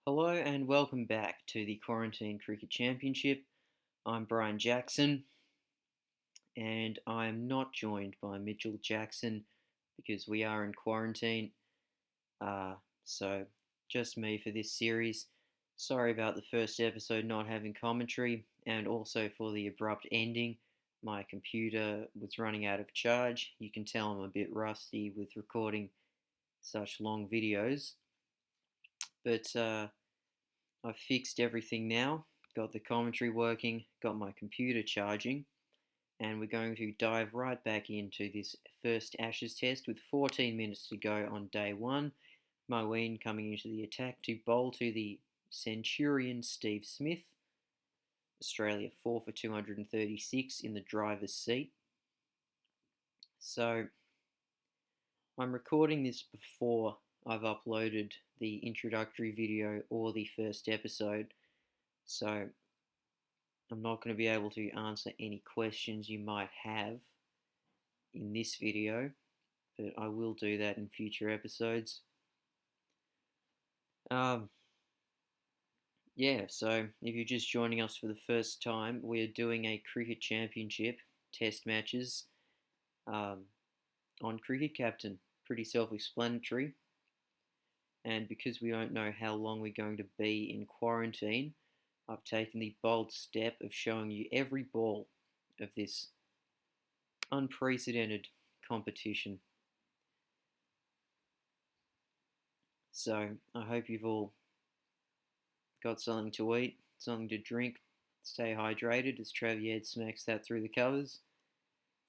Hello and welcome back to the Quarantine Cricket Championship. I'm Brian Jackson and I'm not joined by Mitchell Jackson because we are in quarantine. Uh, so, just me for this series. Sorry about the first episode not having commentary and also for the abrupt ending. My computer was running out of charge. You can tell I'm a bit rusty with recording such long videos. But I've fixed everything now, got the commentary working, got my computer charging, and we're going to dive right back into this first Ashes test with 14 minutes to go on day one. Moeen coming into the attack to bowl to the Centurion Steve Smith. Australia 4 for 236 in the driver's seat. So I'm recording this before I've uploaded the introductory video or the first episode. So I'm not going to be able to answer any questions you might have in this video, but I will do that in future episodes. Um, so if you're just joining us for the first time, we're doing a cricket championship test matches on Cricket Captain. Pretty self-explanatory. And because we don't know how long we're going to be in quarantine, I've taken the bold step of showing you every ball of this unprecedented competition. So I hope you've all got something to eat, something to drink, stay hydrated as Traviad smacks that through the covers.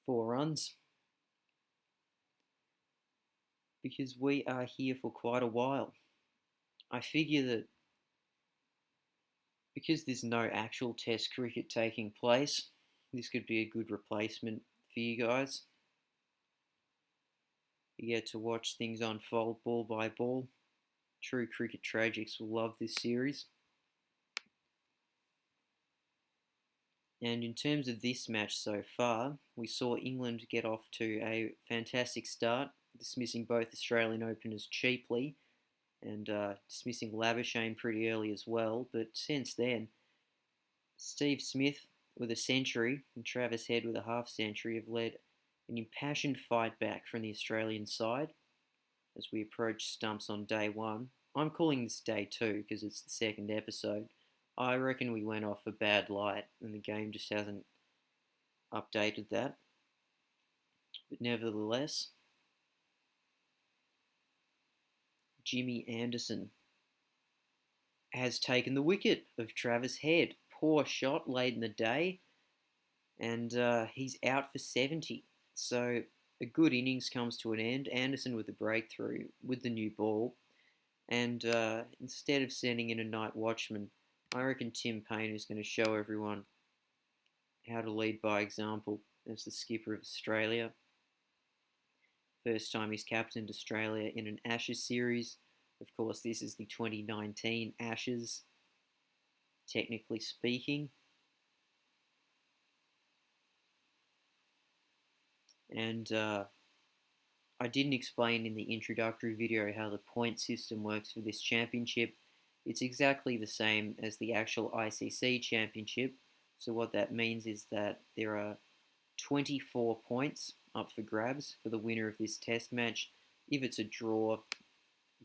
4 runs. Because we are here for quite a while. I figure that because there's no actual test cricket taking place, this could be a good replacement for you guys. You get to watch things unfold ball by ball. True cricket tragics will love this series. And in terms of this match so far, we saw England get off to a fantastic start, dismissing both Australian openers cheaply and dismissing Labuschagne pretty early as well. But since then, Steve Smith with a century and Travis Head with a half century have led an impassioned fight back from the Australian side as we approach stumps on day one. I'm calling this day two because it's the second episode. I reckon we went off a bad light and the game just hasn't updated that. But nevertheless, Jimmy Anderson has taken the wicket of Travis Head. Poor shot late in the day, and he's out for 70. So a good innings comes to an end. Anderson with a breakthrough with the new ball, and instead of sending in a night watchman, I reckon Tim Paine is going to show everyone how to lead by example as the skipper of Australia. First time he's captained Australia in an Ashes series. Of course, this is the 2019 Ashes, technically speaking. And I didn't explain in the introductory video how the point system works for this championship. It's exactly the same as the actual ICC championship. So what that means is that there are 24 points up for grabs for the winner of this test match. If it's a draw,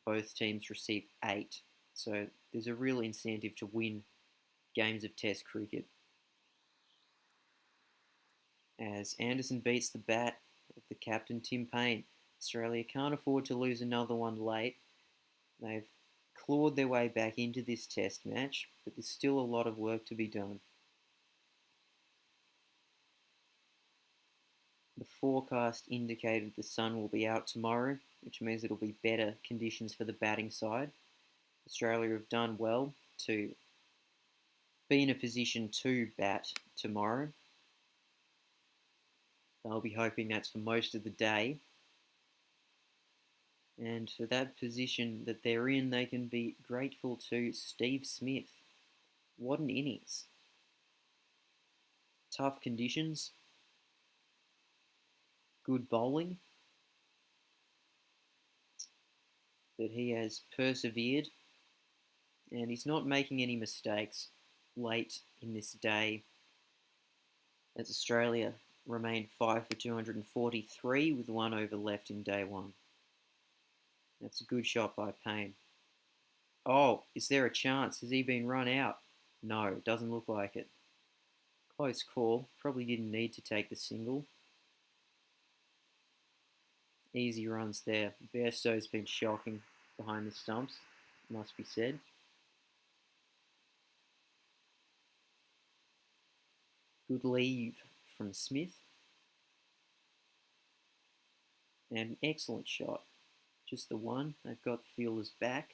both teams receive 8. So there's a real incentive to win games of test cricket. As Anderson beats the bat of the captain Tim Paine, Australia can't afford to lose another one late. They've clawed their way back into this test match, but there's still a lot of work to be done. The forecast indicated the sun will be out tomorrow, which means it'll be better conditions for the batting side. Australia have done well to be in a position to bat tomorrow. They'll be hoping that's for most of the day. And for that position that they're in, they can be grateful to Steve Smith. What an innings. Tough conditions, good bowling, but he has persevered and he's not making any mistakes late in this day as Australia remained 5 for 243 with 1 over left in day 1. That's a good shot by Payne. Oh, is there a chance? Has he been run out? No, doesn't look like it. Close call. Probably didn't need to take the single. Easy runs there. Bairstow's been shocking behind the stumps, must be said. Good leave from Smith. And an excellent shot. Just the one. They've got fielders back.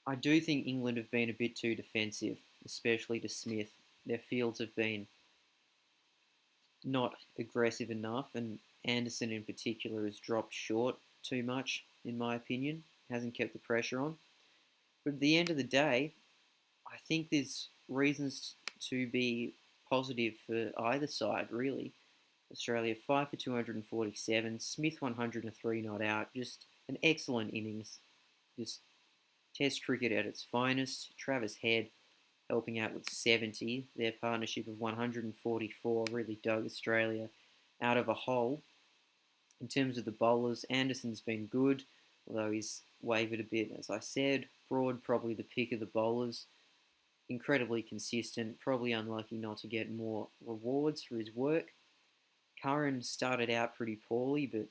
I do think England have been a bit too defensive, especially to Smith. Their fields have been not aggressive enough, and Anderson in particular has dropped short too much, in my opinion. Hasn't kept the pressure on. But at the end of the day, I think there's reasons to be positive for either side, really. Australia 5 for 247, Smith 103 not out. Just an excellent innings. Just Test cricket at its finest. Travis Head helping out with 70. Their partnership of 144 really dug Australia out of a hole. In terms of the bowlers, Anderson's been good, although he's wavered a bit, as I said. Broad, probably the pick of the bowlers. Incredibly consistent, probably unlucky not to get more rewards for his work. Curran started out pretty poorly, but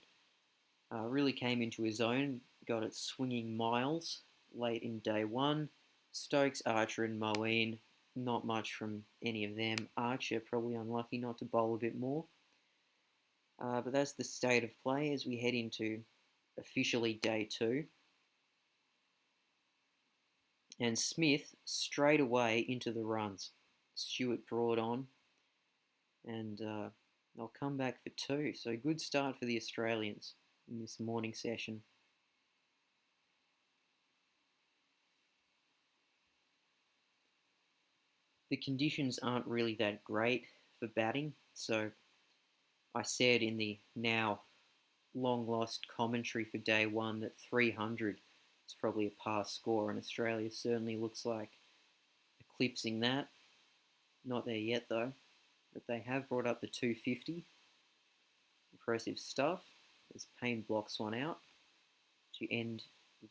really came into his own, got it swinging miles late in day 1. Stokes, Archer and Moeen, not much from any of them. Archer probably unlucky not to bowl a bit more. But that's the state of play as we head into officially day 2. And Smith straight away into the runs. Stewart Broad on, and they'll come back for 2. So good start for the Australians in this morning session. The conditions aren't really that great for batting, so I said in the now long lost commentary for day 1 that 300 is probably a pass score, and Australia certainly looks like eclipsing that. Not there yet though, but they have brought up the 250. Impressive stuff as Payne blocks one out to end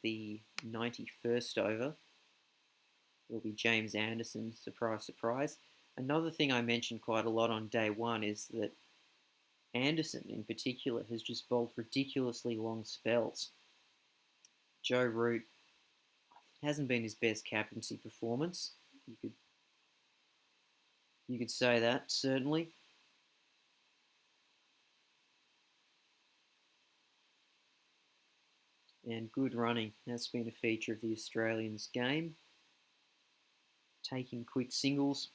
the 91st over. It'll be James Anderson, surprise, surprise. Another thing I mentioned quite a lot on day 1 is that Anderson, in particular, has just bowled ridiculously long spells. Joe Root hasn't been his best captaincy performance. You could say that, certainly. And good running. That's been a feature of the Australians' game. Taking quick singles.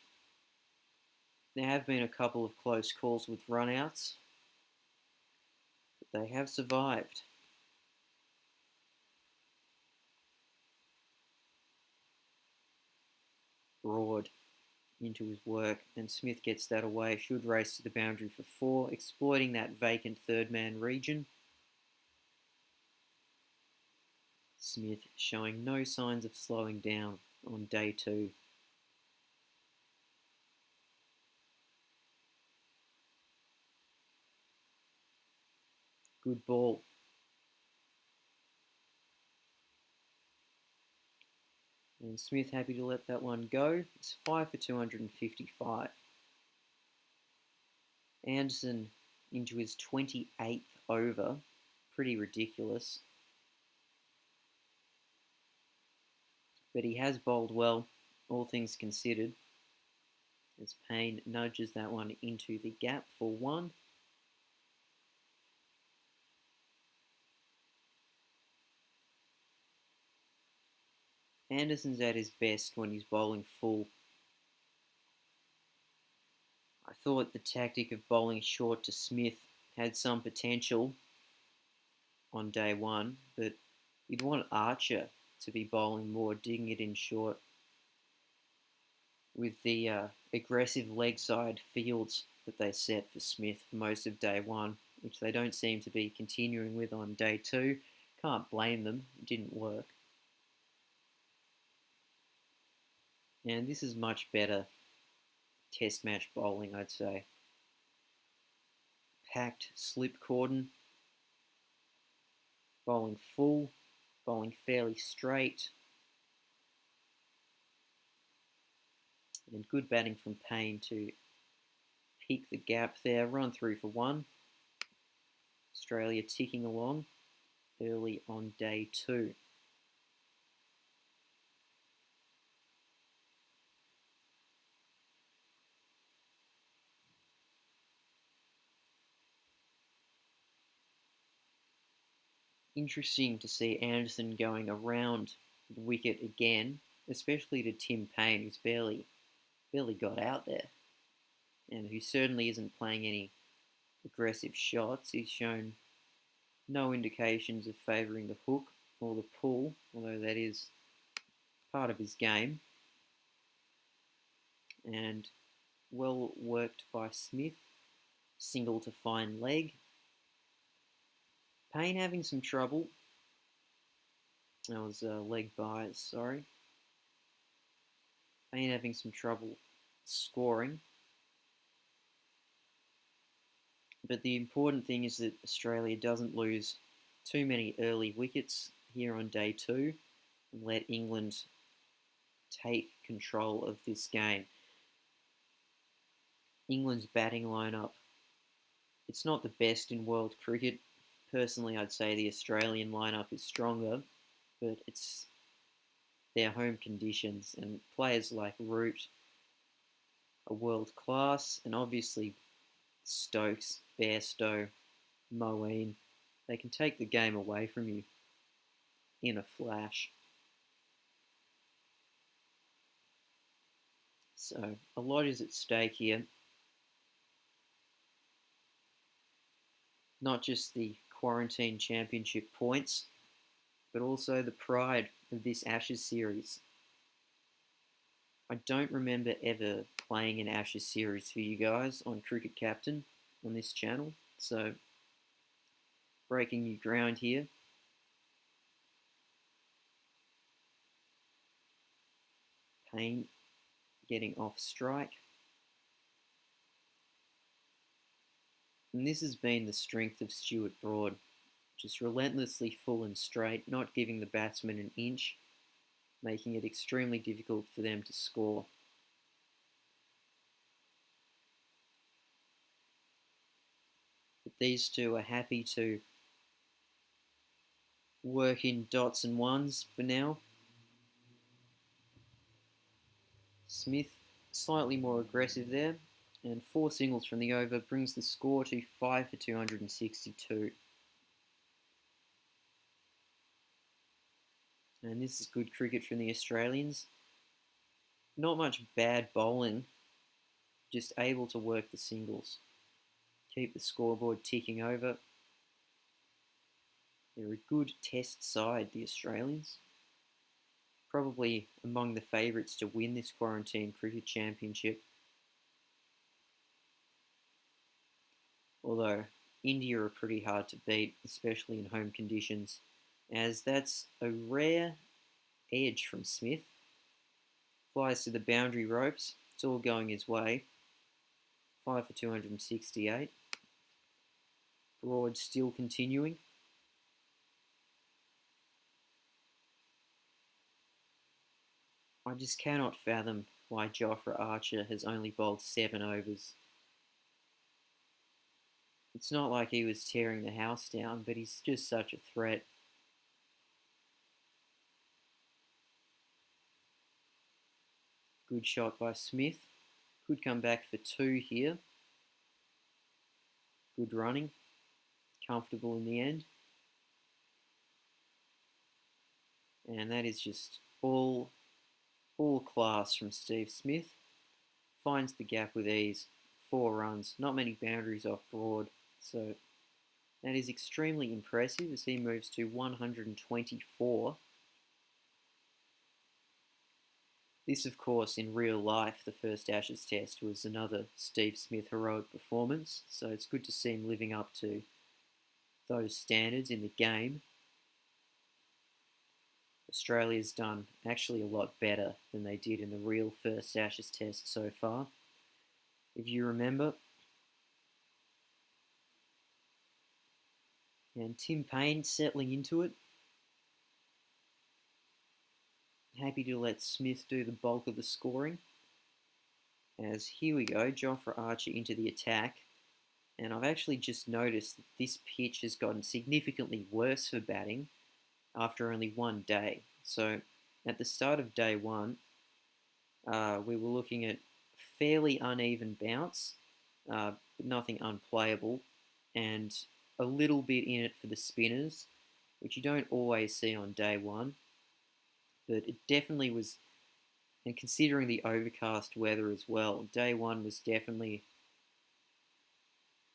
There have been a couple of close calls with runouts, but they have survived. Broad into his work, and Smith gets that away. Should race to the boundary for 4, exploiting that vacant third man region. Smith showing no signs of slowing down on day 2. Good ball. And Smith happy to let that one go. It's 5 for 255. Anderson into his 28th over. Pretty ridiculous. But he has bowled well, all things considered, as Payne nudges that one into the gap for 1. Anderson's at his best when he's bowling full. I thought the tactic of bowling short to Smith had some potential on day 1, but you'd want Archer to be bowling more, digging it in short. With the aggressive leg side fields that they set for Smith for most of day 1, which they don't seem to be continuing with on day 2. Can't blame them, it didn't work. And this is much better test match bowling, I'd say. Packed slip cordon, bowling full, bowling fairly straight, and good batting from Payne to pick the gap there. Run through for one. Australia ticking along early on day 2. Interesting to see Anderson going around the wicket again, especially to Tim Payne, who's barely got out there, and who certainly isn't playing any aggressive shots. He's shown no indications of favouring the hook or the pull, although that is part of his game. And well worked by Smith. Single to fine leg. Payne having some trouble. That was leg bias, sorry. Payne having some trouble scoring. But the important thing is that Australia doesn't lose too many early wickets here on day 2 and let England take control of this game. England's batting lineup, it's not the best in world cricket. Personally, I'd say the Australian lineup is stronger, but it's their home conditions, and players like Root are world class, and obviously Stokes, Bairstow, Moeen, they can take the game away from you in a flash. So a lot is at stake here. Not just the Quarantine Championship points, but also the pride of this Ashes series. I don't remember ever playing an Ashes series for you guys on Cricket Captain on this channel, so breaking new ground here. Payne getting off strike. And this has been the strength of Stuart Broad, just relentlessly full and straight, not giving the batsman an inch, making it extremely difficult for them to score. But these two are happy to work in dots and ones for now. Smith slightly more aggressive there, and 4 singles from the over brings the score to 5 for 262. And this is good cricket from the Australians. Not much bad bowling, just able to work the singles. Keep the scoreboard ticking over. They're a good test side, the Australians. Probably among the favourites to win this Quarantine Cricket Championship. Although India are pretty hard to beat, especially in home conditions, as that's a rare edge from Smith. Flies to the boundary ropes. It's all going his way. 5 for 268. Broad still continuing. I just cannot fathom why Jofra Archer has only bowled 7 overs. It's not like he was tearing the house down, but he's just such a threat. Good shot by Smith. Could come back for 2 here. Good running. Comfortable in the end. And that is just all class from Steve Smith. Finds the gap with ease. 4 runs. Not many boundaries off Broad. So that is extremely impressive as he moves to 124. This, of course, in real life, the first Ashes test was another Steve Smith heroic performance. So it's good to see him living up to those standards in the game. Australia's done actually a lot better than they did in the real first Ashes test so far. If you remember, and Tim Paine settling into it. Happy to let Smith do the bulk of the scoring. As here we go, Jofra Archer into the attack. And I've actually just noticed that this pitch has gotten significantly worse for batting after only one day. So at the start of day one, we were looking at fairly uneven bounce, but nothing unplayable, and a little bit in it for the spinners, which you don't always see on day one. But it definitely was, and considering the overcast weather as well, day one was definitely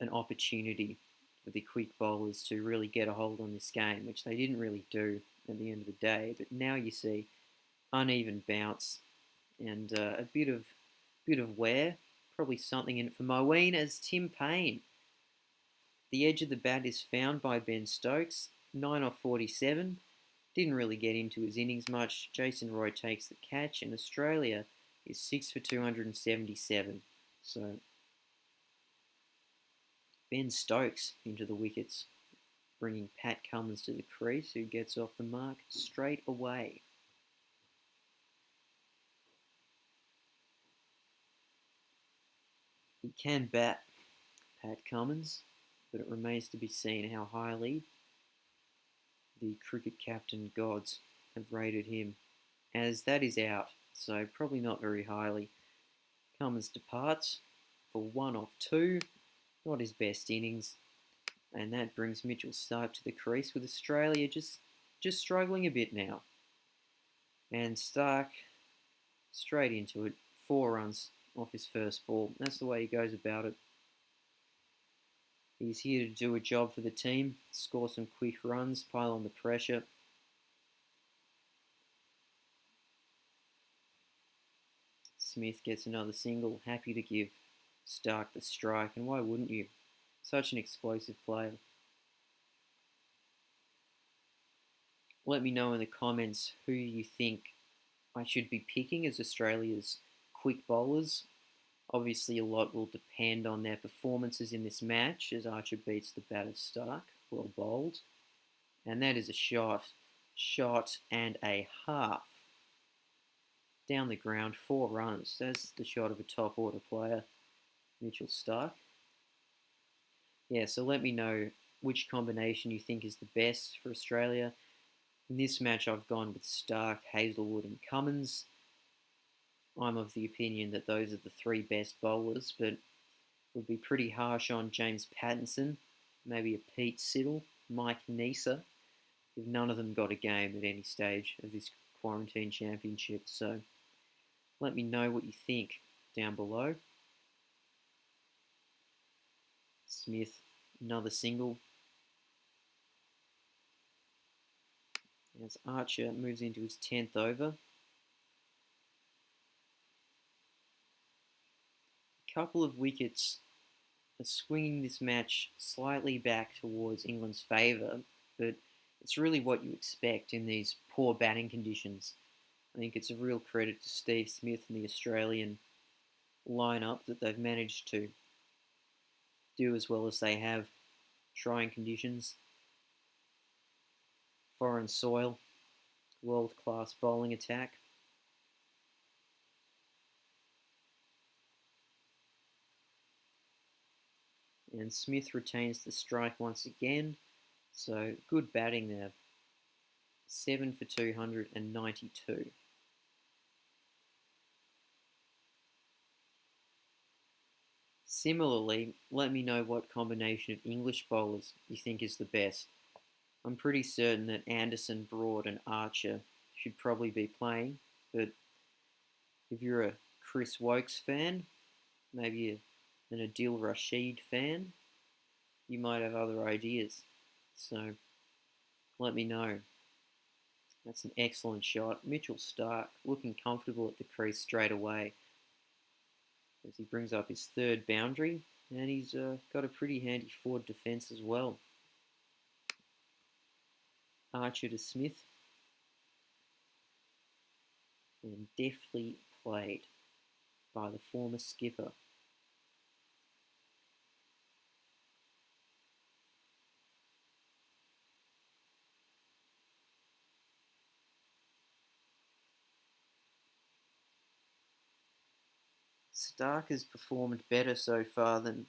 an opportunity for the quick bowlers to really get a hold on this game, which they didn't really do at the end of the day. But now you see uneven bounce and a bit of wear, probably something in it for Moeen as Tim Paine. The edge of the bat is found by Ben Stokes, 9 off 47. Didn't really get into his innings much. Jason Roy takes the catch, and Australia is 6 for 277. So Ben Stokes into the wickets, bringing Pat Cummins to the crease, who gets off the mark straight away. He can bat, Pat Cummins, but it remains to be seen how highly the cricket captain gods have rated him, as that is out, so probably not very highly. Cummins departs for 1 off 2, not his best innings, and that brings Mitchell Starc to the crease with Australia just struggling a bit now. And Starc straight into it, 4 runs off his first ball. That's the way he goes about it. He's here to do a job for the team, score some quick runs, pile on the pressure. Smith gets another single, happy to give Starc the strike, and why wouldn't you? Such an explosive player. Let me know in the comments who you think I should be picking as Australia's quick bowlers. Obviously, a lot will depend on their performances in this match as Archer beats the batter Starc, well bowled. And that is a shot and a half. Down the ground, 4 runs. That's the shot of a top order player, Mitchell Starc. Yeah, so let me know which combination you think is the best for Australia. In this match, I've gone with Starc, Hazlewood, and Cummins. I'm of the opinion that those are the 3 best bowlers, but it would be pretty harsh on James Pattinson, maybe a Pete Siddle, Mike Neser, if none of them got a game at any stage of this quarantine championship. So let me know what you think down below. Smith, another single. As Archer moves into his 10th over. A couple of wickets are swinging this match slightly back towards England's favour, but it's really what you expect in these poor batting conditions. I think it's a real credit to Steve Smith and the Australian lineup that they've managed to do as well as they have. Trying conditions, foreign soil, world-class bowling attack. And Smith retains the strike once again, so good batting there. 7 for 292. Similarly, let me know what combination of English bowlers you think is the best. I'm pretty certain that Anderson, Broad, and Archer should probably be playing, but if you're a Chris Wokes fan, maybe an Adil Rashid fan, you might have other ideas. So let me know. That's an excellent shot. Mitchell Starc looking comfortable at the crease straight away as he brings up his 3rd boundary, and he's got a pretty handy forward defence as well. Archer to Smith. and deftly played by the former skipper. Stark has performed better so far than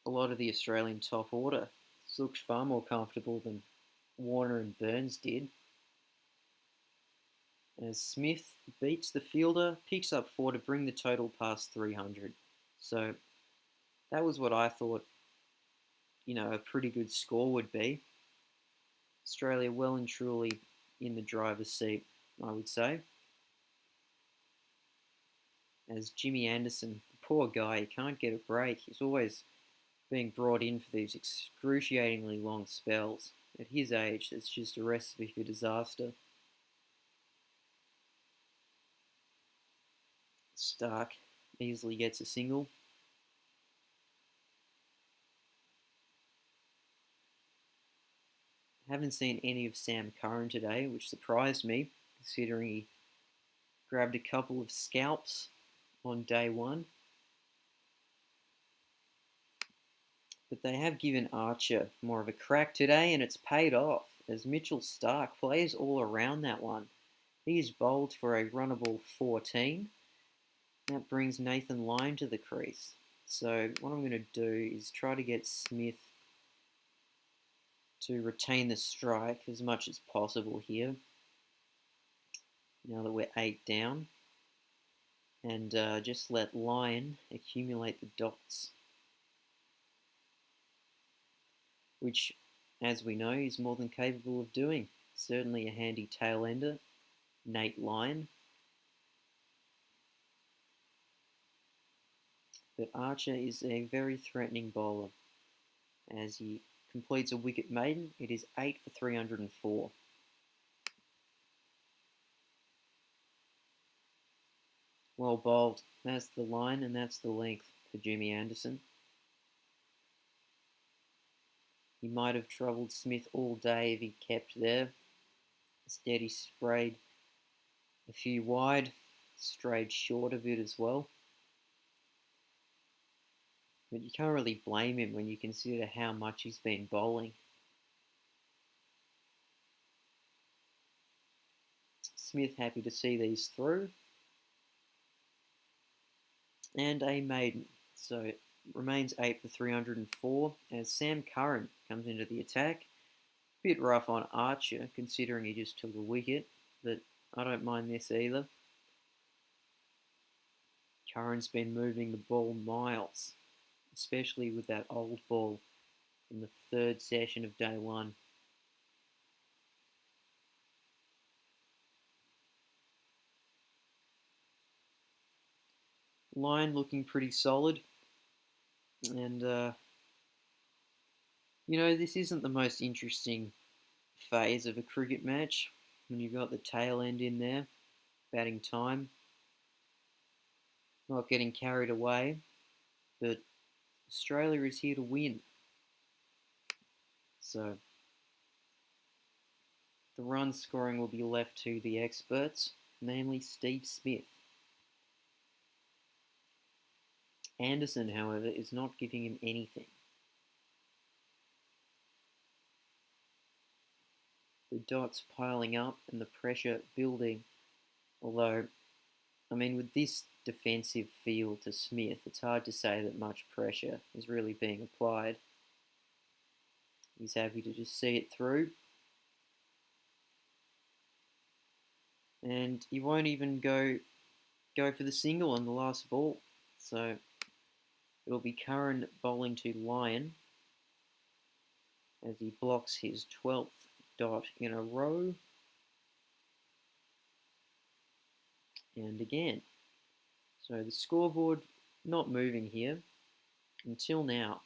a lot of the Australian top order. He's looked far more comfortable than Warner and Burns did. As Smith beats the fielder, picks up 4 to bring the total past 300. So that was what I thought, a pretty good score would be. Australia well and truly in the driver's seat, I would say. As Jimmy Anderson, the poor guy, he can't get a break. He's always being brought in for these excruciatingly long spells. At his age, it's just a recipe for disaster. Stark easily gets a single. Haven't seen any of Sam Curran today, which surprised me, considering he grabbed a couple of scalps on day one. But they have given Archer more of a crack today, and it's paid off, as Mitchell Starc plays all around that one. He is bowled for a runnable 14. That brings Nathan Lyon to the crease. So what I'm going to do is try to get Smith to retain the strike as much as possible here, now that we're 8 down, and just let Lyon accumulate the dots, which, as we know, he's more than capable of doing. Certainly a handy tail ender, Nate Lyon. But Archer is a very threatening bowler. As he completes a wicket maiden, it is 8 for 304. Well bowled. That's the line and that's the length for Jimmy Anderson. He might have troubled Smith all day if he kept there. Instead, he sprayed a few wide, strayed short a bit as well. But you can't really blame him when you consider how much he's been bowling. Smith happy to see these through. And a maiden. So it remains 8 for 304 as Sam Curran comes into the attack. Bit rough on Archer considering he just took a wicket, but I don't mind this either. Curran's been moving the ball miles, especially with that old ball in the third session of day one. Line looking pretty solid, and this isn't the most interesting phase of a cricket match when you've got the tail end in there, batting time. Not getting carried away, but Australia is here to win. So the run scoring will be left to the experts, namely Steve Smith. Anderson, however, is not giving him anything. The dots piling up and the pressure building, although, with this defensive feel to Smith, it's hard to say that much pressure is really being applied. He's happy to just see it through. And he won't even go for the single on the last ball. So it'll be Curran bowling to Lyon as he blocks his 12th dot in a row. And again. So the scoreboard not moving here until now.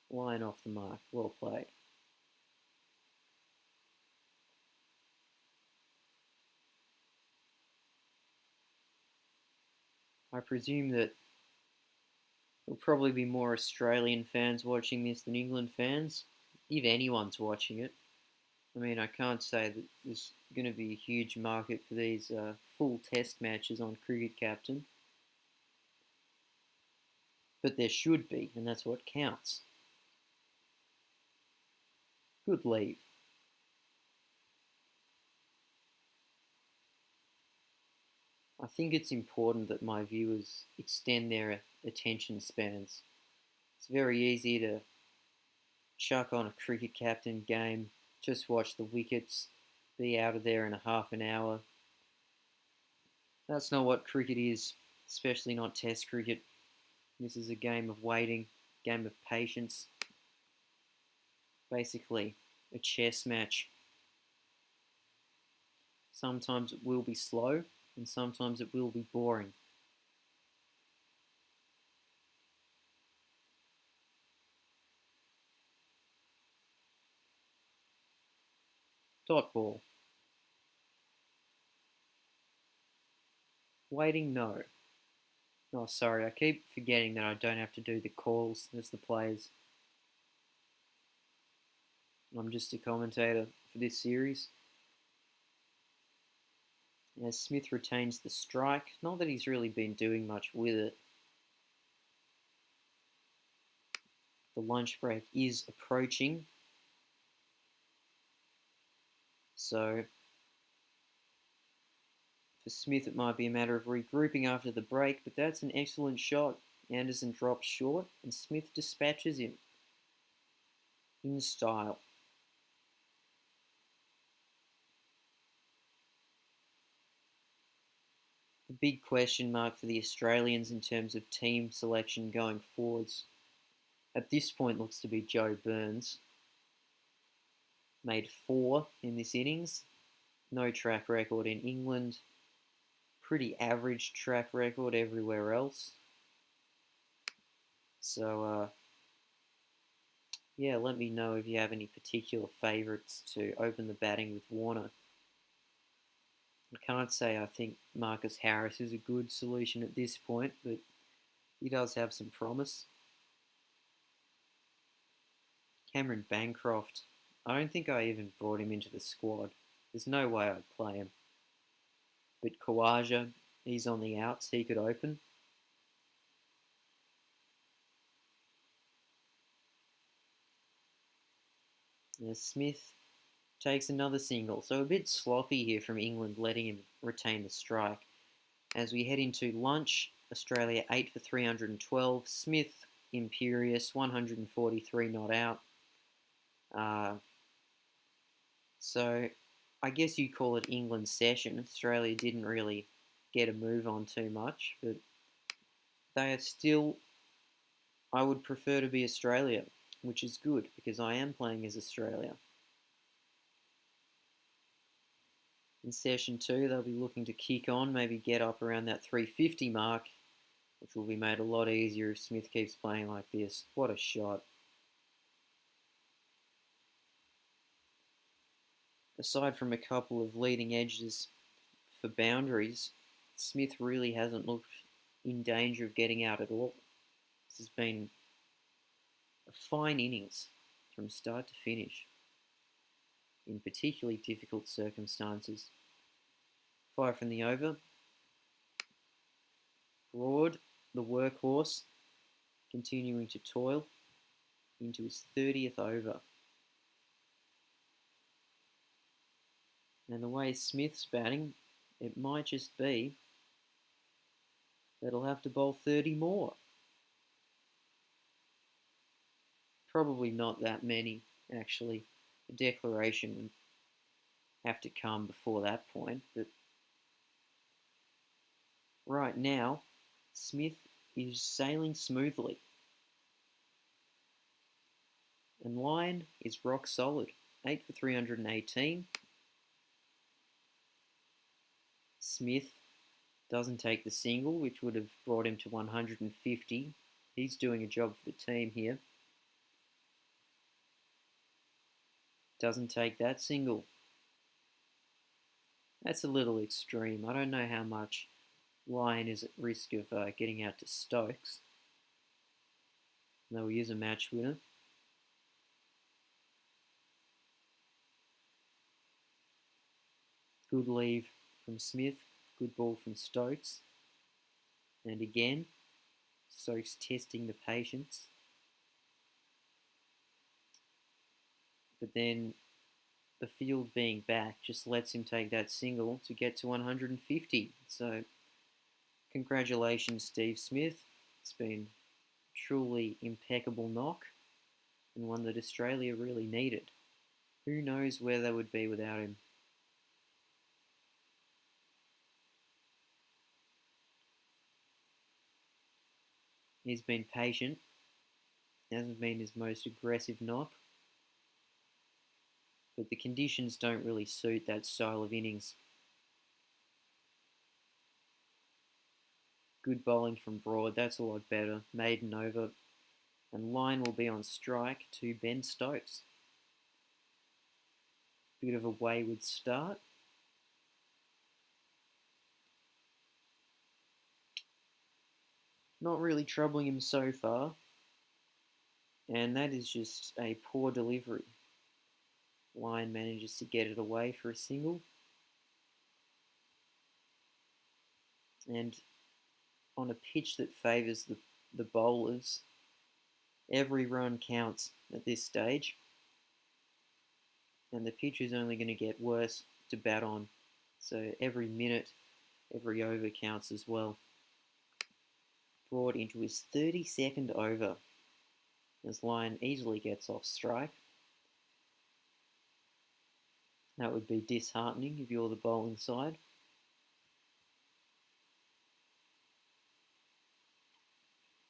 Lyon off the mark. Well played. I presume that there'll probably be more Australian fans watching this than England fans, if anyone's watching it. I mean, I can't say that there's going to be a huge market for these full test matches on Cricket Captain, but there should be, and that's what counts. Good leave. I think it's important that my viewers extend their attention spans. It's very easy to chuck on a Cricket Captain game, just watch the wickets, be out of there in a half an hour. That's not what cricket is, especially not Test cricket. This is a game of waiting, game of patience, basically a chess match. Sometimes it will be slow, and sometimes it will be boring. Dot ball. Waiting, no. Oh, sorry, I keep forgetting that I don't have to do the calls as the players. I'm just a commentator for this series. As Smith retains the strike, not that he's really been doing much with it. The lunch break is approaching. So for Smith, it might be a matter of regrouping after the break, but that's an excellent shot. Anderson drops short, and Smith dispatches him in style. The big question mark for the Australians in terms of team selection going forwards at this point looks to be Joe Burns. Made 4 in this innings. No track record in England. Pretty average track record everywhere else. So, yeah, let me know if you have any particular favourites to open the batting with Warner. I can't say I think Marcus Harris is a good solution at this point, but he does have some promise. Cameron Bancroft, I don't think I even brought him into the squad. There's no way I'd play him. But Khawaja, he's on the outs, he could open. Smith takes another single, so a bit sloppy here from England, letting him retain the strike. As we head into lunch, Australia 8 for 312, Smith imperious, 143 not out. So I guess you call it England's session. Australia didn't really get a move on too much, but they are still, I would prefer to be Australia, which is good because I am playing as Australia. In session 2, they'll be looking to kick on, maybe get up around that 350 mark, which will be made a lot easier if Smith keeps playing like this. What a shot. Aside from a couple of leading edges for boundaries, Smith really hasn't looked in danger of getting out at all. This has been a fine innings from start to finish in particularly difficult circumstances. 5 from the over. Broad, the workhorse, continuing to toil into his 30th over. And the way Smith's batting, it might just be that he'll have to bowl 30 more. Probably not that many, actually. A declaration would have to come before that point, but right now, Smith is sailing smoothly. And Lyon is rock solid. 8 for 318. Smith doesn't take the single, which would have brought him to 150. He's doing a job for the team here. Doesn't take that single. That's a little extreme. I don't know how much Lyon is at risk of getting out to Stokes. They'll use a match winner. Good leave from Smith, good ball from Stokes. And again, Stokes testing the patience. But then the field being back just lets him take that single to get to 150. So congratulations, Steve Smith. It's been truly impeccable knock and one that Australia really needed. Who knows where they would be without him? He's been patient. Hasn't been his most aggressive knock. But the conditions don't really suit that style of innings. Good bowling from Broad, that's a lot better. Maiden over. And line will be on strike to Ben Stokes. Bit of a wayward start. Not really troubling him so far. And that is just a poor delivery. Line manages to get it away for a single. And on a pitch that favours the bowlers, every run counts at this stage. And the pitch is only going to get worse to bat on. So every minute, every over counts as well. Broad into his 32nd over as Lyon easily gets off strike. That would be disheartening if you're the bowling side.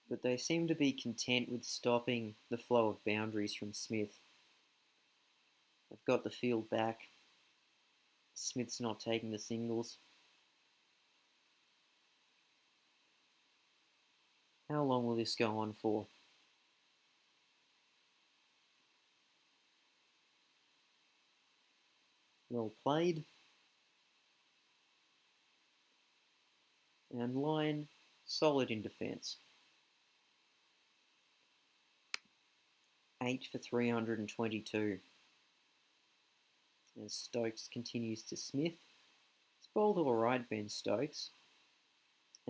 But they seem to be content with stopping the flow of boundaries from Smith. They've got the field back. Smith's not taking the singles. How long will this go on for? Well played. And Lyon solid in defence. 8 for 322. As Stokes continues to Smith. It's bowled alright, Ben Stokes.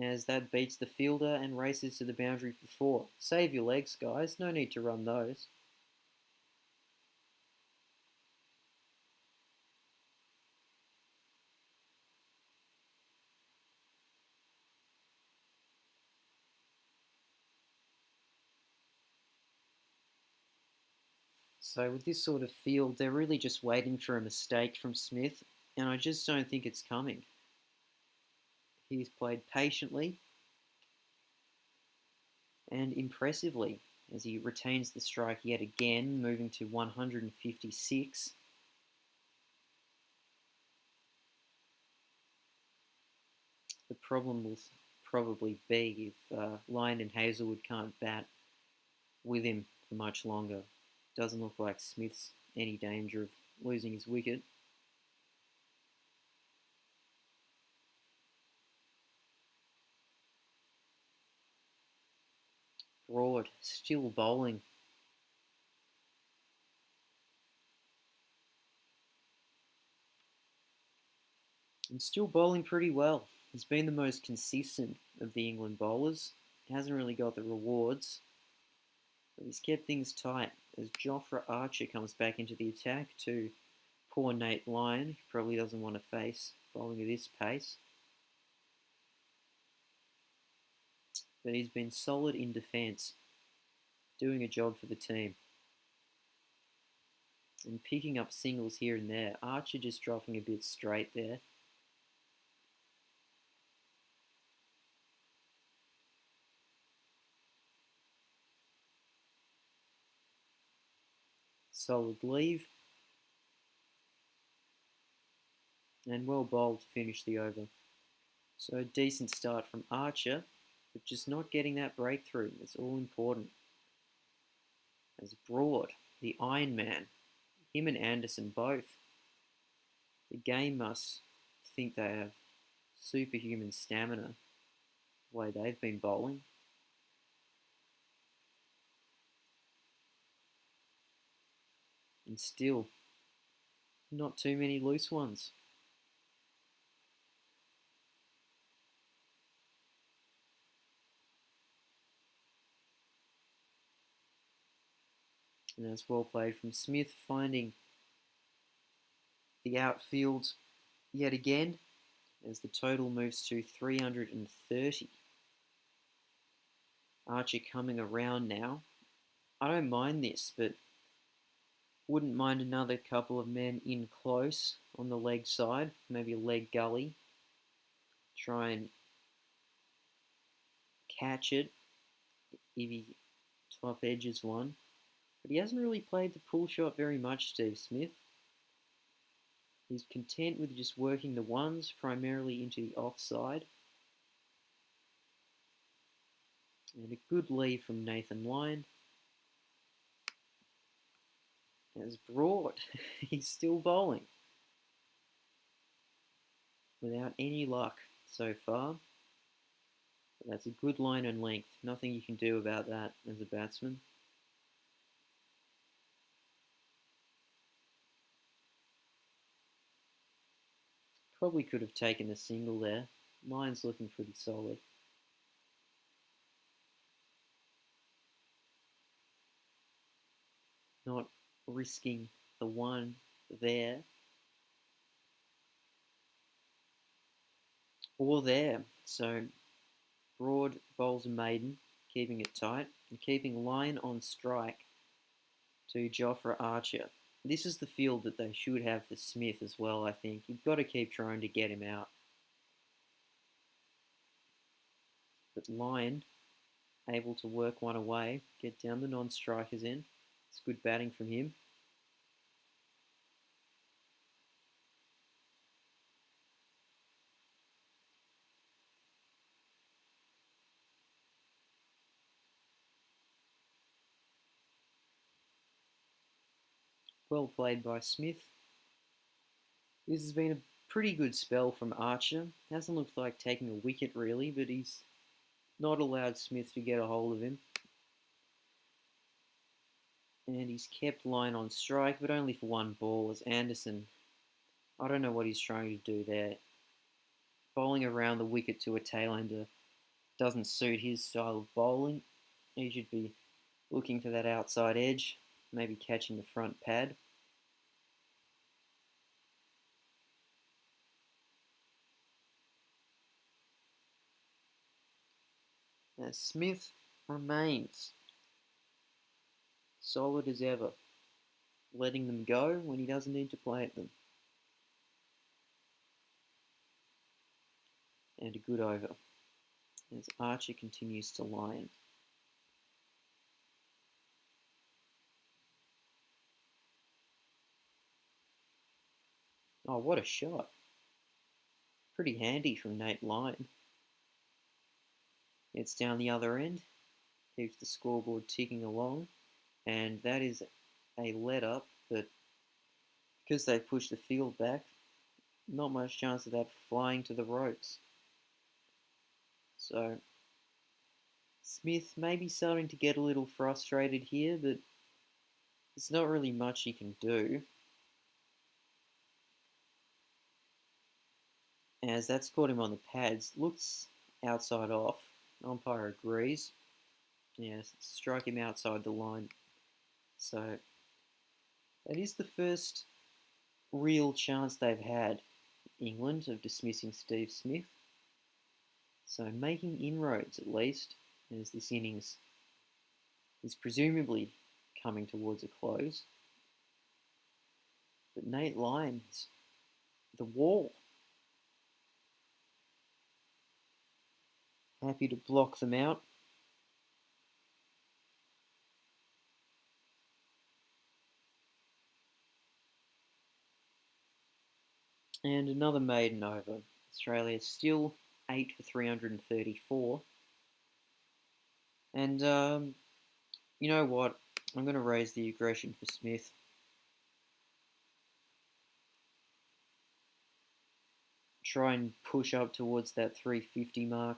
As that beats the fielder and races to the boundary for 4. Save your legs, guys. No need to run those. So with this sort of field, they're really just waiting for a mistake from Smith, and I just don't think it's coming. He's played patiently and impressively as he retains the strike yet again, moving to 156. The problem will probably be if Lyon and Hazelwood can't bat with him for much longer. Doesn't look like Smith's any danger of losing his wicket. Broad still bowling. And still bowling pretty well. He's been the most consistent of the England bowlers. He hasn't really got the rewards, but he's kept things tight as Jofra Archer comes back into the attack to poor Nate Lyon, who probably doesn't want to face bowling at this pace. But he's been solid in defence, doing a job for the team. And picking up singles here and there. Archer just dropping a bit straight there. Solid leave. And well bowled to finish the over. So a decent start from Archer, but just not getting that breakthrough. That's all important. As Broad, the Iron Man, him and Anderson both. The game must think they have superhuman stamina the way they've been bowling. And still, not too many loose ones. And that's well played from Smith, finding the outfield yet again as the total moves to 330. Archer coming around now. I don't mind this, but wouldn't mind another couple of men in close on the leg side, maybe a leg gully. Try and catch it if he top edges one. But he hasn't really played the pull shot very much, Steve Smith. He's content with just working the ones primarily into the offside. And a good lead from Nathan Lyon. As Broad, he's still bowling. Without any luck so far. But that's a good line and length. Nothing you can do about that as a batsman. Probably could have taken a single there. Line's looking pretty solid. Not risking the one there. Or there. So Broad bowls a maiden, keeping it tight, and keeping Lyon on strike to Jofra Archer. This is the field that they should have for Smith as well, I think. You've got to keep trying to get him out. But Lyon able to work one away, get down the non-strikers in. It's good batting from him. Well played by Smith. This has been a pretty good spell from Archer. Hasn't looked like taking a wicket really, but he's not allowed Smith to get a hold of him. And he's kept Lyon on strike, but only for one ball as Anderson. I don't know what he's trying to do there. Bowling around the wicket to a tailender doesn't suit his style of bowling. He should be looking for that outside edge, maybe catching the front pad. As Smith remains solid as ever, letting them go when he doesn't need to play at them. And a good over as Archer continues to line. Oh, what a shot. Pretty handy from Nate Lyon. Gets down the other end, keeps the scoreboard ticking along, and that is a let up, but because they pushed the field back, not much chance of that flying to the ropes. So Smith may be starting to get a little frustrated here, but there's not really much he can do, as that's caught him on the pads. Looks outside off. Umpire agrees. Yes, strike him outside the line. So that is the first real chance they've had, England, of dismissing Steve Smith. So making inroads at least, as this innings is presumably coming towards a close. But Nate Lyons, the wall, happy to block them out. And another maiden over. Australia still 8 for 334. And you know what? I'm going to raise the aggression for Smith. Try and push up towards that 350 mark.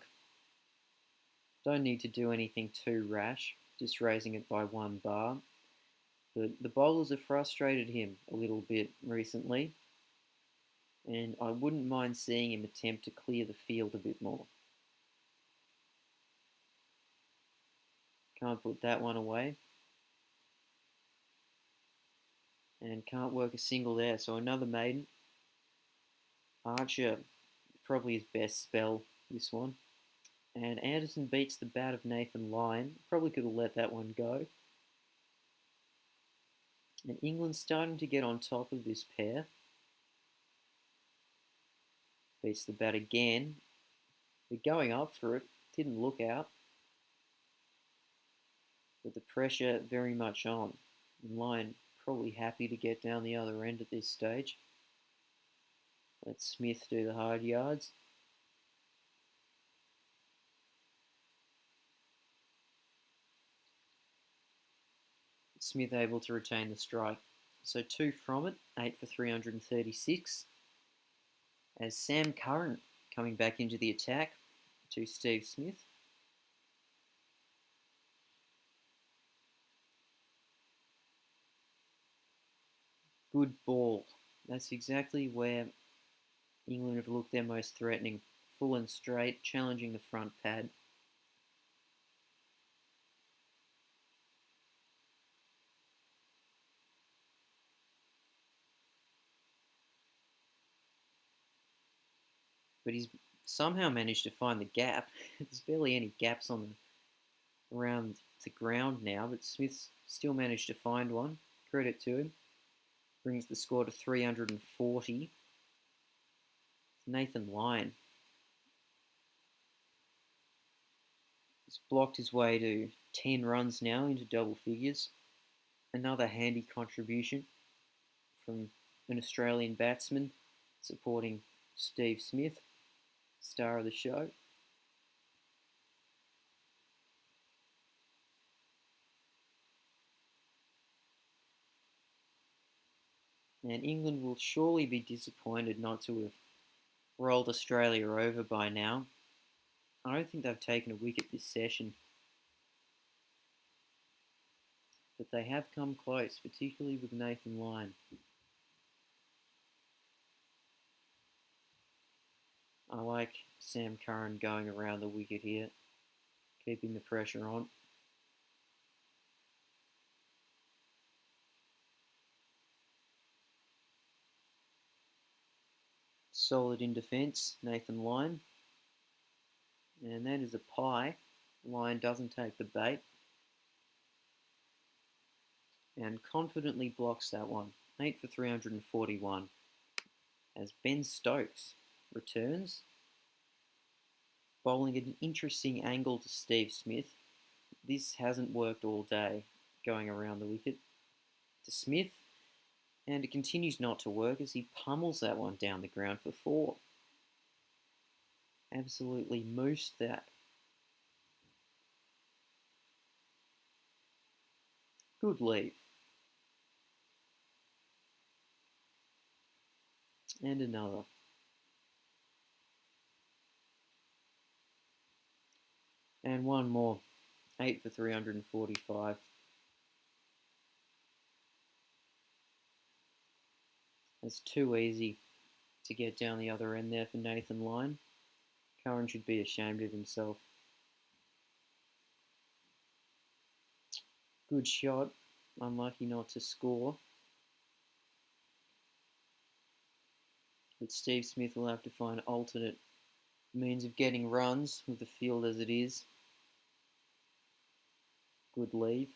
Don't need to do anything too rash, just raising it by one bar. But the bowlers have frustrated him a little bit recently, and I wouldn't mind seeing him attempt to clear the field a bit more. Can't put that one away. and can't work a single there. So another maiden. Archer, probably his best spell, this one. And Anderson beats the bat of Nathan Lyon. Probably could have let that one go. And England's starting to get on top of this pair. Beats the bat again. They're going up for it. Didn't look out. But the pressure very much on. And Lyon probably happy to get down the other end at this stage. Let Smith do the hard yards. Smith able to retain the strike. So 2 from it, 8 for 336. As Sam Curran coming back into the attack to Steve Smith. Good ball. That's exactly where England have looked their most threatening. Full and straight, challenging the front pad. But he's somehow managed to find the gap. There's barely any gaps on around the ground now, but Smith's still managed to find one. Credit to him. Brings the score to 340. Nathan Lyon. He's blocked his way to 10 runs now into double figures. Another handy contribution from an Australian batsman supporting Steve Smith, star of the show. And England will surely be disappointed not to have rolled Australia over by now. I don't think they've taken a wicket this session. But they have come close, particularly with Nathan Lyon. I like Sam Curran going around the wicket here, keeping the pressure on. Solid in defence, Nathan Lyon. And that is a pie. Lyon doesn't take the bait. And confidently blocks that one. 8 for 341. As Ben Stokes returns, bowling at an interesting angle to Steve Smith. This hasn't worked all day, going around the wicket to Smith. And it continues not to work as he pummels that one down the ground for 4. Absolutely moosed that. Good leave. And another. And one more. 8 for 345. It's too easy to get down the other end there for Nathan Lyon. Curran should be ashamed of himself. Good shot. Unlucky not to score. But Steve Smith will have to find alternate means of getting runs with the field as it is. Good leave.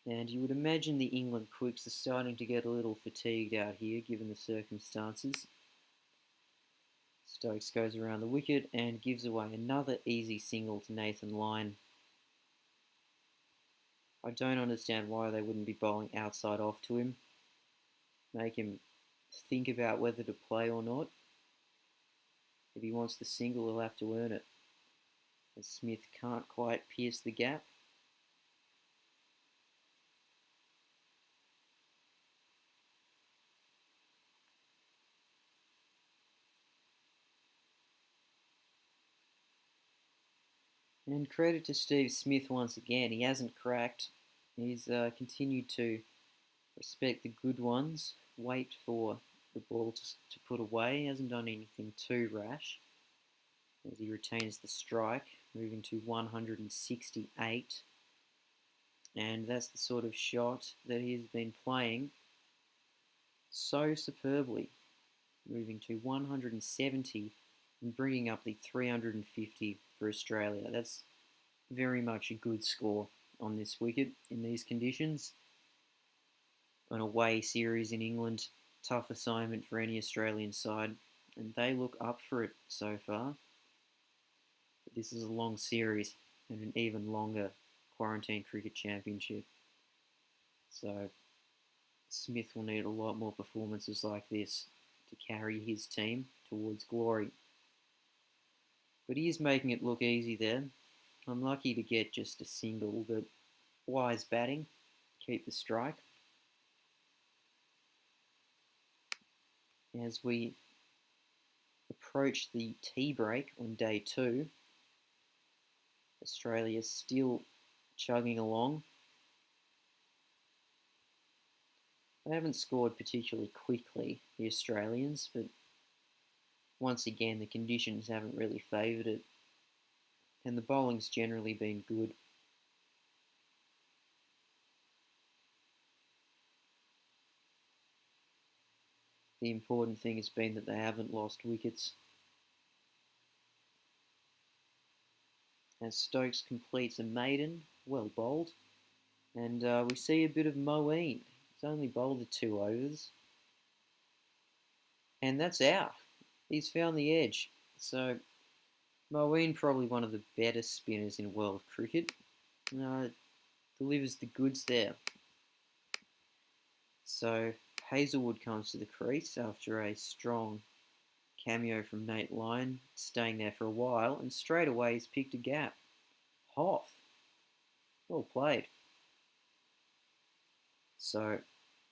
And you would imagine the England quicks are starting to get a little fatigued out here given the circumstances. Stokes goes around the wicket and gives away another easy single to Nathan Lyon. I don't understand why they wouldn't be bowling outside off to him. Make him think about whether to play or not. If he wants the single, he'll have to earn it. As Smith can't quite pierce the gap. And credit to Steve Smith once again. He hasn't cracked. He's continued to respect the good ones, wait for the ball to put away. He hasn't done anything too rash. as he retains the strike, moving to 168. And that's the sort of shot that he's been playing so superbly, moving to 170 and bringing up the 350 for Australia. That's very much a good score on this wicket in these conditions. An away series in England, tough assignment for any Australian side, and they look up for it so far. But this is a long series and an even longer Quarantine Cricket Championship. So Smith will need a lot more performances like this to carry his team towards glory. But he is making it look easy there. Unlucky to get just a single, but wise batting. Keep the strike. As we approach the tea break on day 2, Australia still chugging along. They haven't scored particularly quickly, the Australians, but once again the conditions haven't really favoured it, and the bowling's generally been good. The important thing has been that they haven't lost wickets. As Stokes completes a maiden, well bowled, and we see a bit of Moeen. He's only bowled the 2 overs, and that's out. He's found the edge. So Moeen, probably one of the better spinners in world cricket, delivers the goods there. So Hazlewood comes to the crease after a strong cameo from Nate Lyon, staying there for a while, and straight away he's picked a gap. Hoff. Well played. So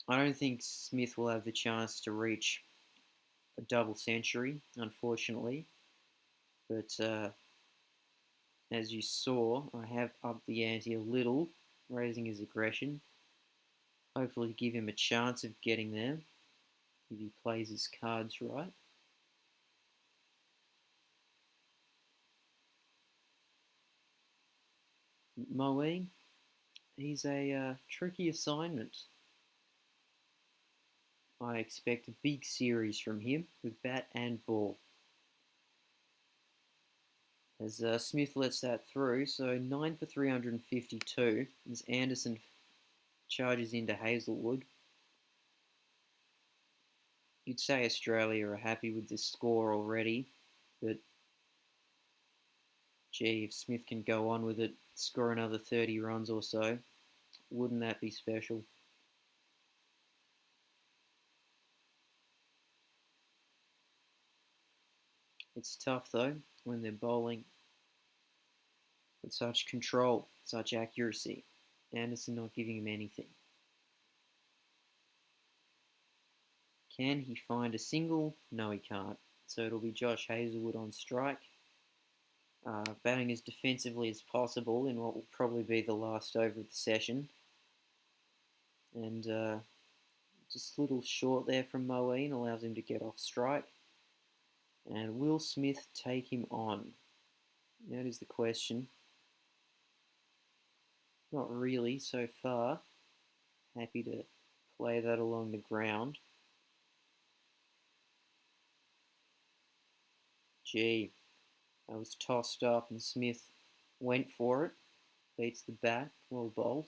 I don't think Smith will have the chance to reach a double century, unfortunately. But as you saw, I have upped the ante a little, raising his aggression. Hopefully give him a chance of getting there if he plays his cards right. Moeen, he's a tricky assignment. I expect a big series from him with bat and ball. As Smith lets that through, so 9 for 352 as Anderson charges into Hazlewood. You'd say Australia are happy with this score already, but gee, if Smith can go on with it, score another 30 runs or so, wouldn't that be special? It's tough though when they're bowling with such control, such accuracy. Anderson not giving him anything. Can he find a single? No, he can't. So it'll be Josh Hazlewood on strike, batting as defensively as possible in what will probably be the last over of the session. And just a little short there from Moeen allows him to get off strike. And will Smith take him on? That is the question. Not really so far. Happy to play that along the ground. Gee, I was tossed up and Smith went for it. Beats the bat, well bowled.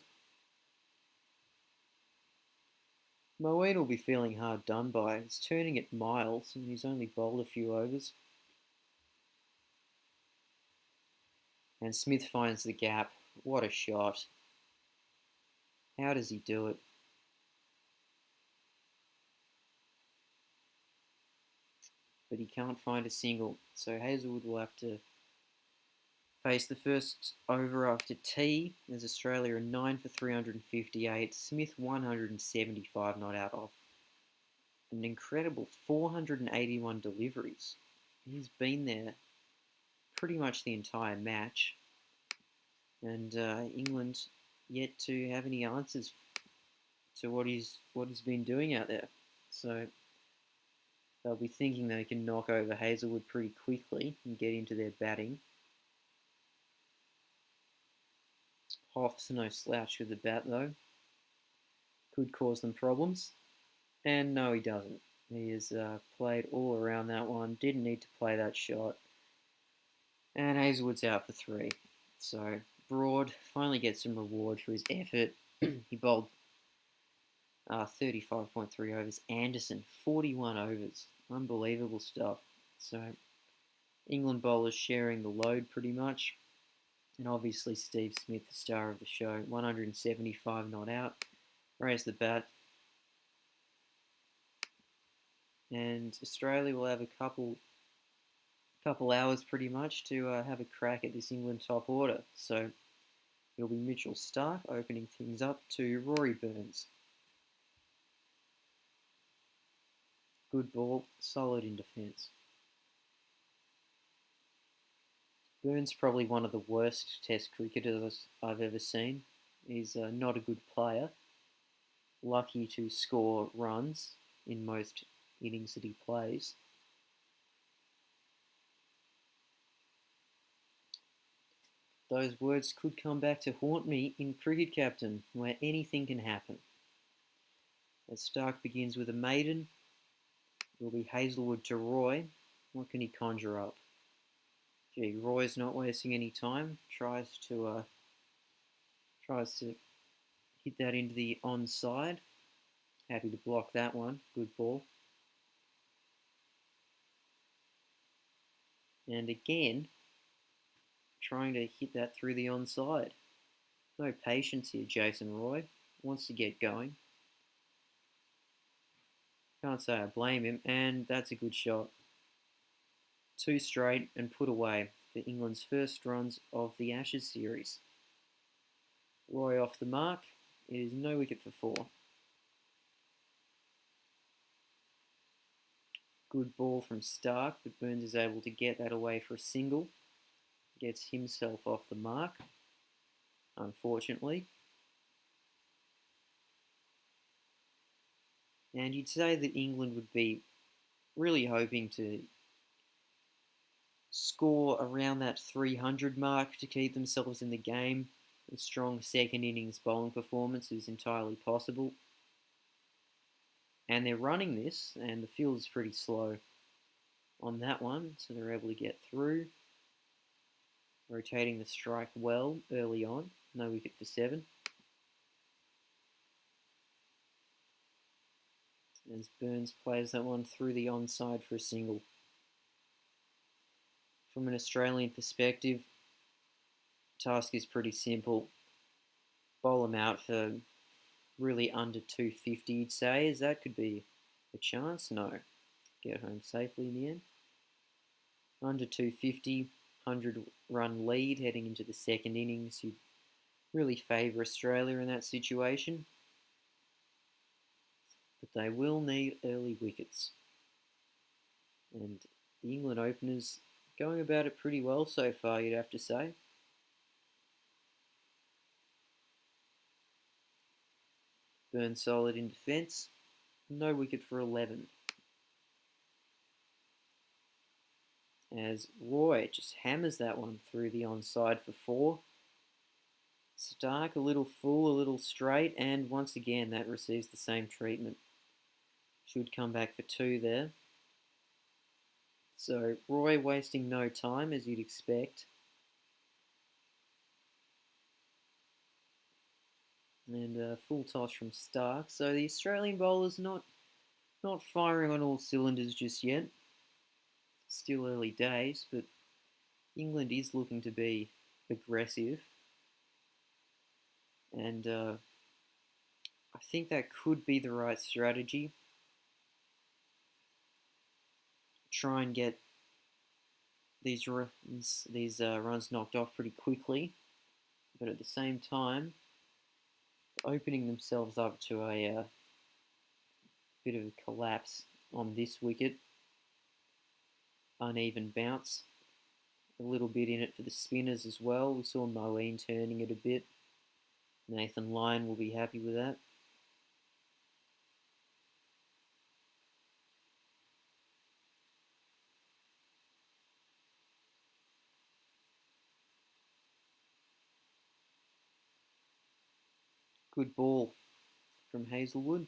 Moeen will be feeling hard done by. He's turning at miles and he's only bowled a few overs. And Smith finds the gap. What a shot. How does he do it? But he can't find a single. So Hazlewood will have to face the first over after tea as Australia are 9 for 358. Smith 175 not out off an incredible 481 deliveries. He's been there pretty much the entire match. And England yet to have any answers to what he's been doing out there. So They'll be thinking they can knock over Hazlewood pretty quickly and get into their batting. Hoff's no slouch with the bat though. Could cause them problems. And no, he doesn't. He has played all around that one. Didn't need to play that shot. And Hazlewood's out for 3. So Broad finally gets some reward for his effort. He bowled 35.3 overs. Anderson, 41 overs. Unbelievable stuff. So England bowlers sharing the load pretty much. And obviously Steve Smith, the star of the show, 175 not out. Raise the bat. And Australia will have a couple hours pretty much to have a crack at this England top order. So it'll be Mitchell Starc opening things up to Rory Burns. Good ball, solid in defence. Burns probably one of the worst Test cricketers I've ever seen. He's not a good player. Lucky to score runs in most innings that he plays. Those words could come back to haunt me in Cricket Captain, where anything can happen. As Starc begins with a maiden, it will be Hazlewood to Roy. What can he conjure up? Gee, Roy's not wasting any time. Tries to hit that into the onside. Happy to block that one. Good ball. And again, trying to hit that through the onside. No patience here, Jason Roy. Wants to get going. Can't say I blame him, and that's a good shot. 2 straight and put away for England's first runs of the Ashes series. Roy off the mark. It is no wicket for 4. Good ball from Starc, but Burns is able to get that away for a single. Gets himself off the mark, unfortunately. And you'd say that England would be really hoping to score around that 300 mark to keep themselves in the game. A strong second innings bowling performance is entirely possible. And they're running this, and the field is pretty slow on that one, so they're able to get through. Rotating the strike well early on. No wicket for 7. As Burns plays that one through the onside for a single. From an Australian perspective, task is pretty simple. Bowl them out for really under 250, you'd say. Is that could be a chance? No. Get home safely in the end. Under 250, 100-run lead heading into the second innings. You'd really favour Australia in that situation. But they will need early wickets. And the England openers going about it pretty well so far, you'd have to say. Burns solid in defence. No wicket for 11. As Roy just hammers that one through the onside for 4. Starc a little full, a little straight, and once again that receives the same treatment. Should come back for 2 there. So Roy wasting no time, as you'd expect. And a full toss from Starc. So the Australian bowlers not firing on all cylinders just yet. Still early days, but England is looking to be aggressive. And I think that could be the right strategy. Try and get these runs knocked off pretty quickly, but at the same time, opening themselves up to a bit of a collapse on this wicket. Uneven bounce. A little bit in it for the spinners as well. We saw Moeen turning it a bit. Nathan Lyon will be happy with that. Good ball from Hazlewood.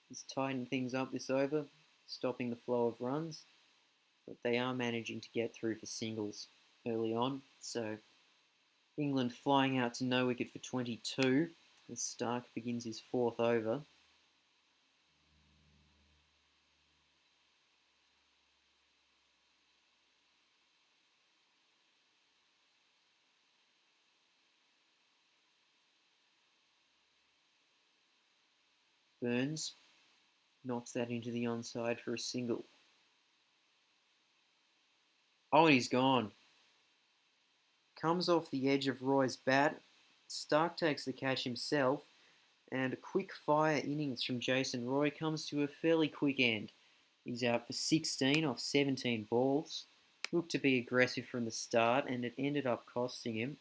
He's tightened things up this over, stopping the flow of runs, but they are managing to get through for singles early on. So England flying out to no wicket for 22 as Stark begins his fourth over. Burns knocks that into the onside for a single. Oh, and he's gone. Comes off the edge of Roy's bat. Stark takes the catch himself, and a quick fire innings from Jason Roy comes to a fairly quick end. He's out for 16 off 17 balls. Looked to be aggressive from the start, and it ended up costing him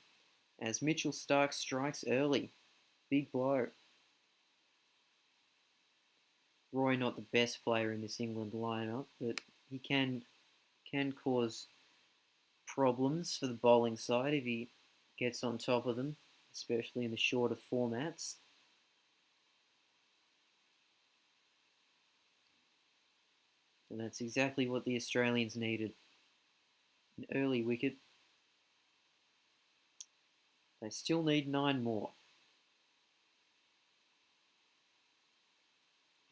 as Mitchell Starc strikes early. Big blow. Roy not the best player in this England lineup, but he can cause problems for the bowling side if he gets on top of them, especially in the shorter formats. And that's exactly what the Australians needed. An early wicket. They still need 9 more.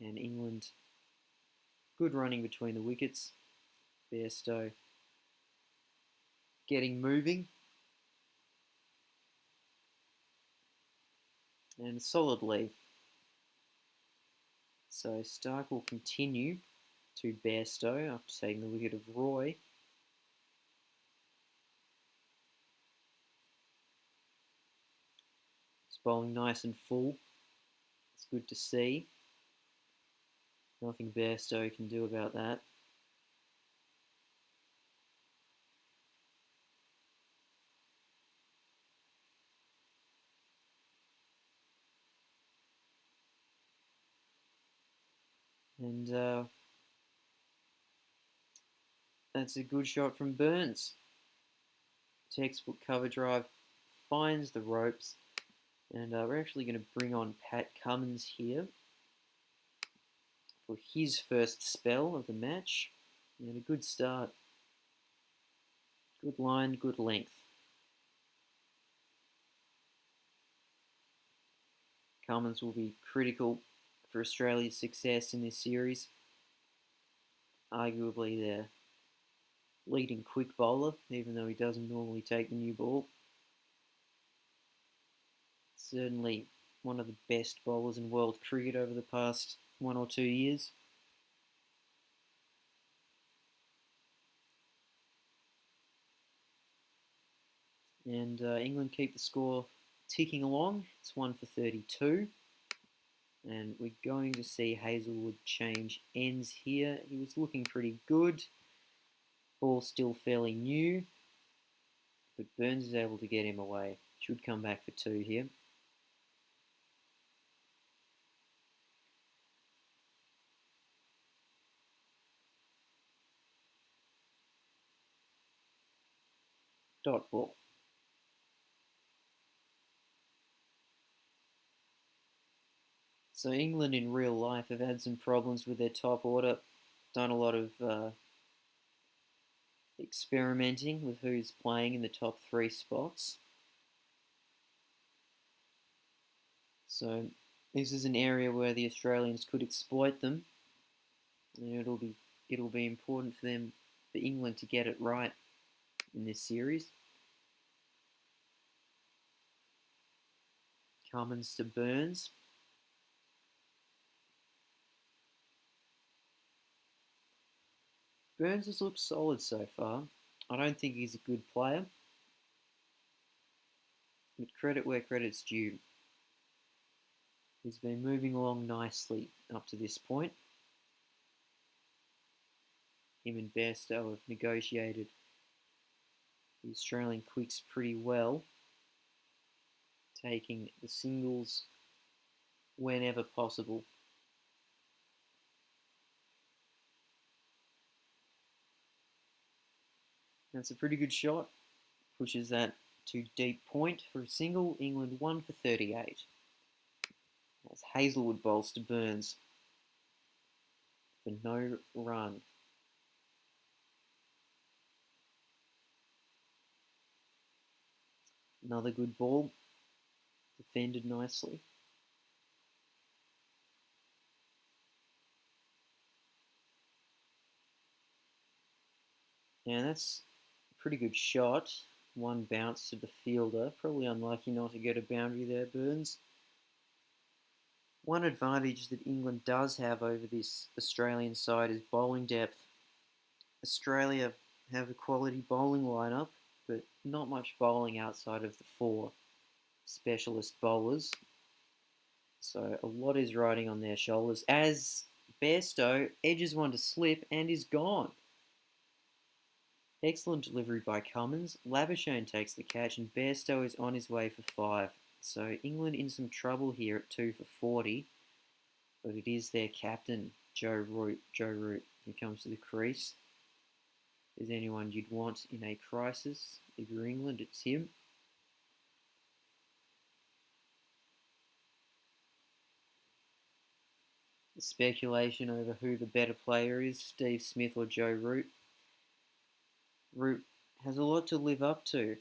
And England, good running between the wickets. Bairstow getting moving. And a solid lead. So Stark will continue to Bairstow after taking the wicket of Roy. He's bowling nice and full. It's good to see. Nothing Bairstow can do about that. And that's a good shot from Burns. Textbook cover drive finds the ropes. And we're actually going to bring on Pat Cummins here for his first spell of the match. And a good start. Good line, good length. Cummins will be critical for Australia's success in this series. Arguably their leading quick bowler, even though he doesn't normally take the new ball. Certainly one of the best bowlers in world cricket over the past 1 or 2 years. And England keep the score ticking along. It's 1 for 32. And we're going to see Hazlewood change ends here. He was looking pretty good. Ball still fairly new. But Burns is able to get him away. Should come back for 2 here. Dot ball. So England in real life have had some problems with their top order. Done a lot of experimenting with who's playing in the top 3 spots. So this is an area where the Australians could exploit them. And it'll be important for England to get it right in this series. Cummins to Burns. Burns has looked solid so far. I don't think he's a good player, but credit where credit's due. He's been moving along nicely up to this point. Him and Bairstow have negotiated the Australian quicks pretty well, taking the singles whenever possible. That's a pretty good shot. Pushes that to deep point for a single. England 1 for 38. As Hazelwood bowls to Burns for no run. Another good ball, defended nicely. And that's a pretty good shot. One bounce to the fielder. Probably unlucky not to get a boundary there, Burns. One advantage that England does have over this Australian side is bowling depth. Australia have a quality bowling lineup, but not much bowling outside of the four specialist bowlers. So a lot is riding on their shoulders as Bairstow edges one to slip and is gone. Excellent delivery by Cummins. Labuschagne takes the catch and Bairstow is on his way for 5. So England in some trouble here at 2 for 40. But it is their captain, Joe Root, who comes to the crease. If there's anyone you'd want in a crisis, if you're England, it's him. The speculation over who the better player is, Steve Smith or Joe Root. Root has a lot to live up to,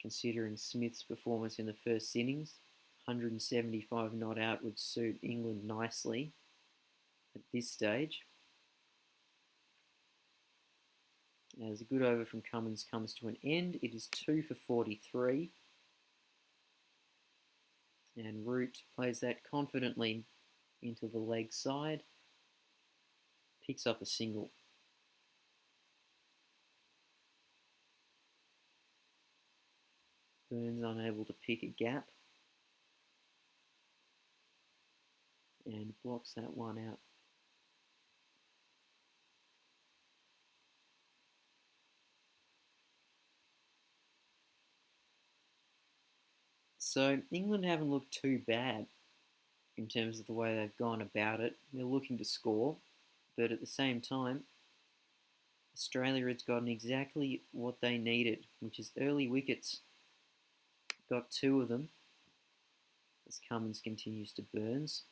considering Smith's performance in the first innings. 175 not out would suit England nicely at this stage. As a good over from Cummins comes to an end, it is 2 for 43. And Root plays that confidently into the leg side. Picks up a single. Burns unable to pick a gap. And blocks that one out. So England haven't looked too bad in terms of the way they've gone about it. They're looking to score, but at the same time, Australia has gotten exactly what they needed, which is early wickets. Got 2 of them as Cummins continues to Burns.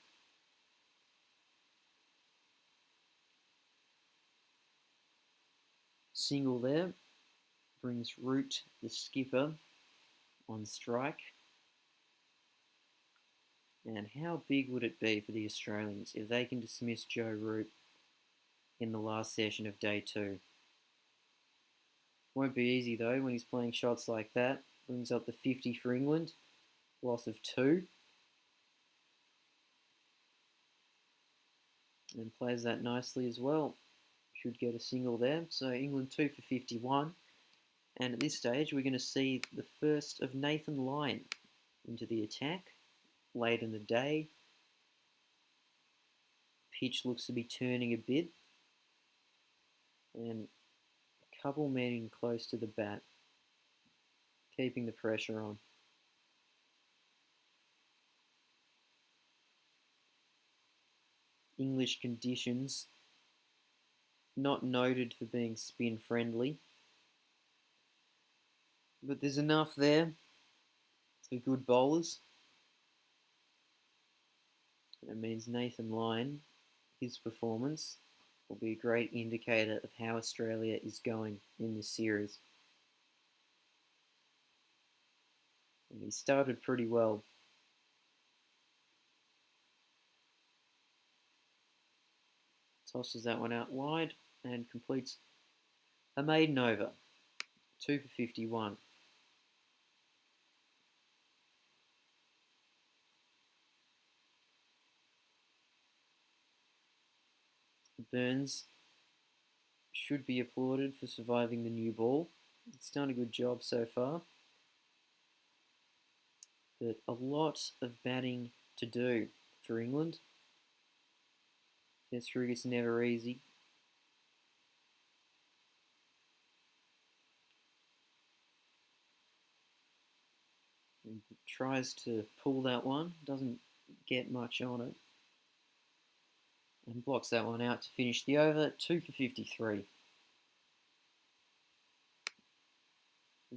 Single there brings Root, the skipper, on strike. And how big would it be for the Australians if they can dismiss Joe Root in the last session of day 2? Won't be easy though when he's playing shots like that. Brings up the 50 for England. Loss of 2. And plays that nicely as well. Should get a single there. So England 2 for 51. And at this stage we're going to see the first of Nathan Lyon into the attack. Late in the day. Pitch looks to be turning a bit. And a couple men in close to the bat. Keeping the pressure on. English conditions, not noted for being spin friendly. But there's enough there for good bowlers. It means Nathan Lyon, his performance, will be a great indicator of how Australia is going in this series. And he started pretty well. Tosses that one out wide and completes a maiden over. 2 for 51. Burns should be applauded for surviving the new ball. It's done a good job so far. But a lot of batting to do for England. Test cricket's never easy. And tries to pull that one, doesn't get much on it. And blocks that one out to finish the over, 2 for 53.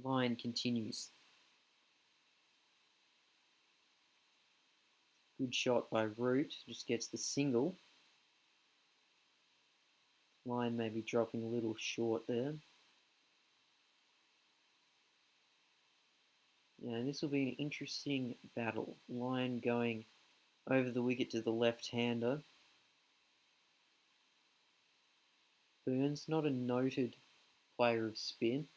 Lyon continues. Good shot by Root, just gets the single. Line maybe dropping a little short there. And this will be an interesting battle. Line going over the wicket to the left-hander. Burns, not a noted player of spin.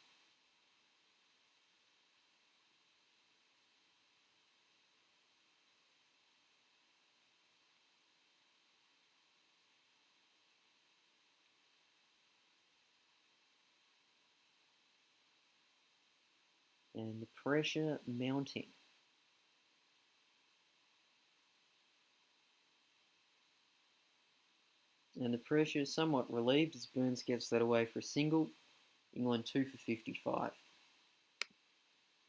And the pressure mounting. And the pressure is somewhat relieved as Burns gets that away for a single. England 2 for 55.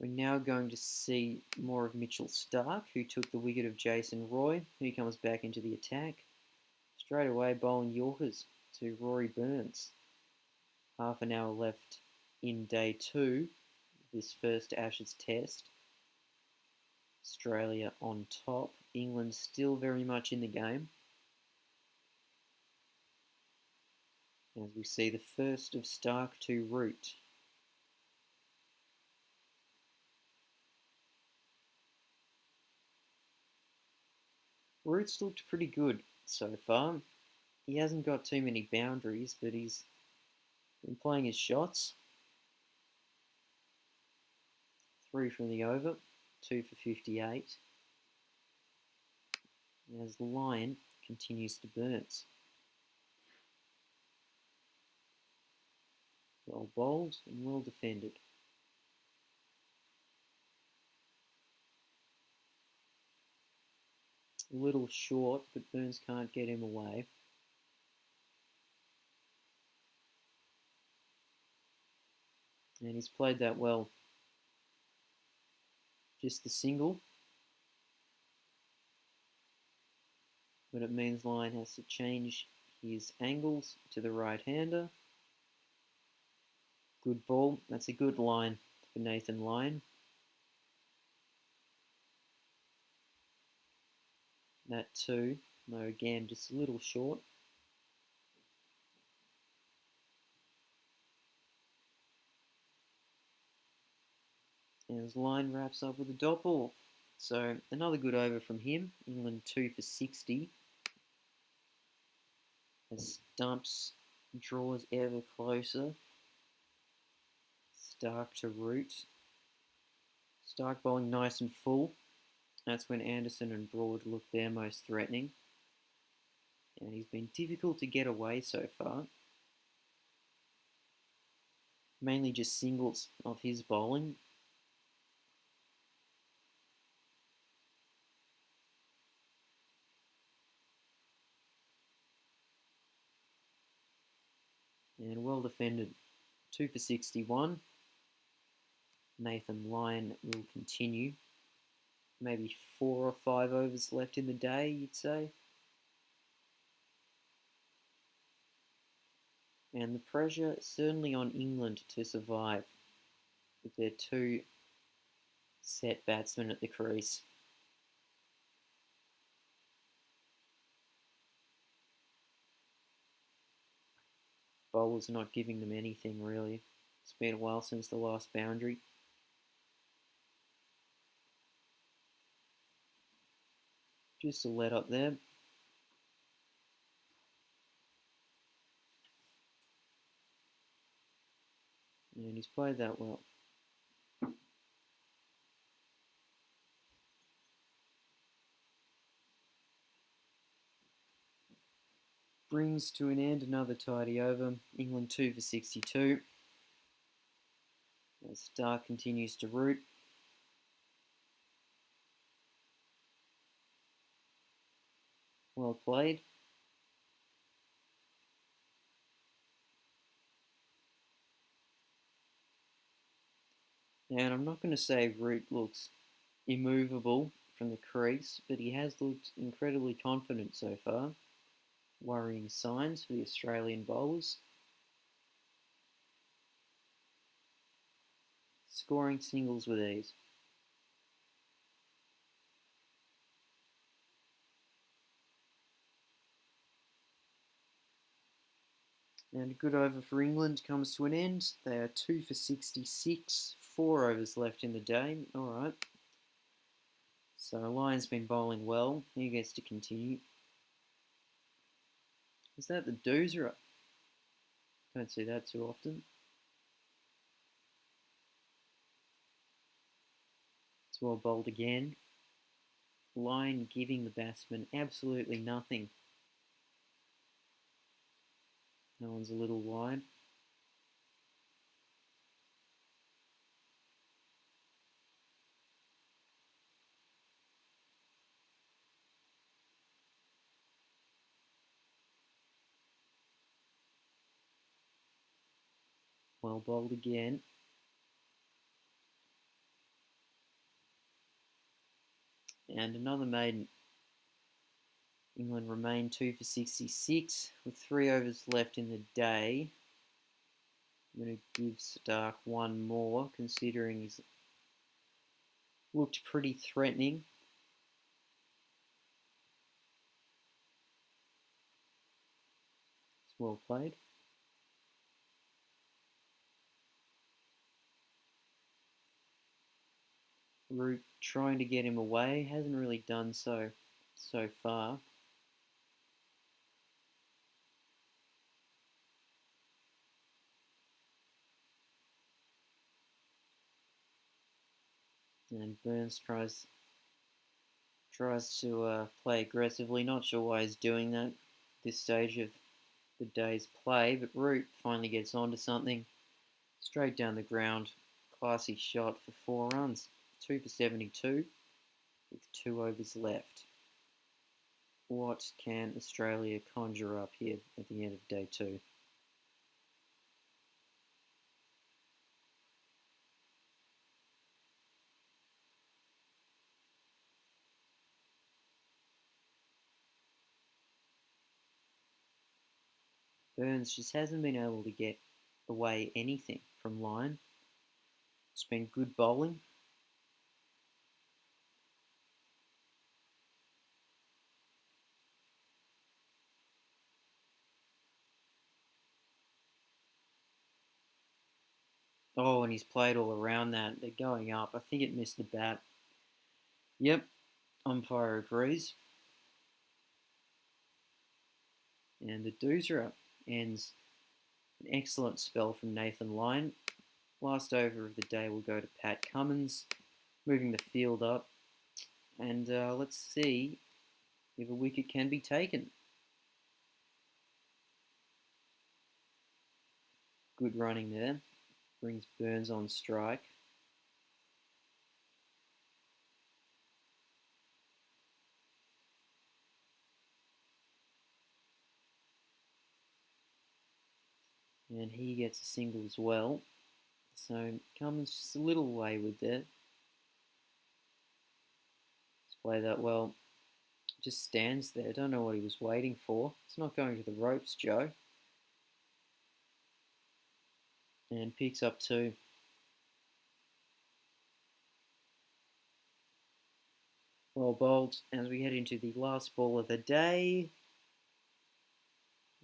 We're now going to see more of Mitchell Starc, who took the wicket of Jason Roy, who comes back into the attack. Straight away bowling Yorkers to Rory Burns. Half an hour left in day 2, this first Ashes test. Australia on top. England still very much in the game. As we see the first of Starc to Root. Root's looked pretty good so far. He hasn't got too many boundaries, but he's been playing his shots. 3 from the over, 2 for 58. As the line continues to Burns. Well bowled and well defended. A little short, but Burns can't get him away. And he's played that well. Just the single. But it means Lyon has to change his angles to the right-hander. Good ball. That's a good line for Nathan Lyon. That too, though again just a little short. And his line wraps up with a dot ball. So another good over from him. England 2 for 60. As Stumps draws ever closer. Starc to Root. Starc bowling nice and full. That's when Anderson and Broad look their most threatening. And he's been difficult to get away so far. Mainly just singles of his bowling. And well defended. 2 for 61. Nathan Lyon will continue. Maybe 4 or 5 overs left in the day, you'd say. And the pressure certainly on England to survive with their 2 set batsmen at the crease. Bowlers not giving them anything really. It's been a while since the last boundary. Just a let up there. And he's played that well. Brings to an end another tidy over. England 2 for 62. As Starc continues to Root. Well played. And I'm not going to say Root looks immovable from the crease, but he has looked incredibly confident so far. Worrying signs for the Australian bowlers. Scoring singles with ease. And a good over for England comes to an end. They are 2 for 66, 4 overs left in the day. All right. So Lyon's been bowling well. He gets to continue. Is that the doozer? Don't see that too often. It's well bowled again. Lyon giving the batsman absolutely nothing. That one's a little wide. Well bowled again. And another maiden. England remain 2 for 66 with 3 overs left in the day. I'm going to give Stark one more, considering he's looked pretty threatening. It's well played. Root trying to get him away, hasn't really done so far. And Burns tries to play aggressively. Not sure why he's doing that at this stage of the day's play, but Root finally gets onto something. Straight down the ground. Classy shot for 4 runs. 2 for 72 with 2 overs left. What can Australia conjure up here at the end of day 2? Burns just hasn't been able to get away anything from Lyon. It's been good bowling. Oh, and he's played all around that. They're going up. I think it missed the bat. Yep, umpire agrees. And the doozer ends an excellent spell from Nathan Lyon. Last over of the day will go to Pat Cummins, moving the field up. And let's see if a wicket can be taken. Good running there. Brings Burns on strike. And he gets a single as well. So Cummins just a little wayward there. Let's play that well. Just stands there. Don't know what he was waiting for. It's not going to the ropes, Joe. And picks up 2. Well bowled as we head into the last ball of the day.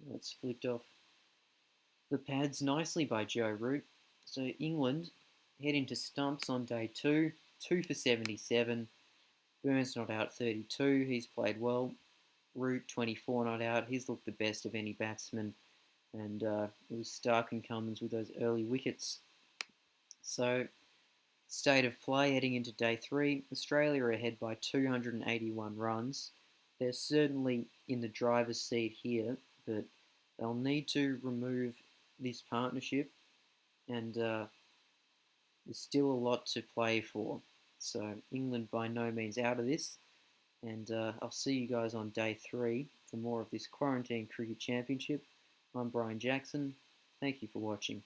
That's flicked off the pads nicely by Joe Root. So England head into stumps on day 2. 2 for 77. Burns not out 32. He's played well. Root 24 not out. He's looked the best of any batsman. And it was Stark and Cummins with those early wickets. So, state of play heading into day 3. Australia are ahead by 281 runs. They're certainly in the driver's seat here, but they'll need to remove this partnership, and there's still a lot to play for. So England by no means out of this, and I'll see you guys on day 3 for more of this Quarantine Cricket Championship. I'm Brian Jackson. Thank you for watching.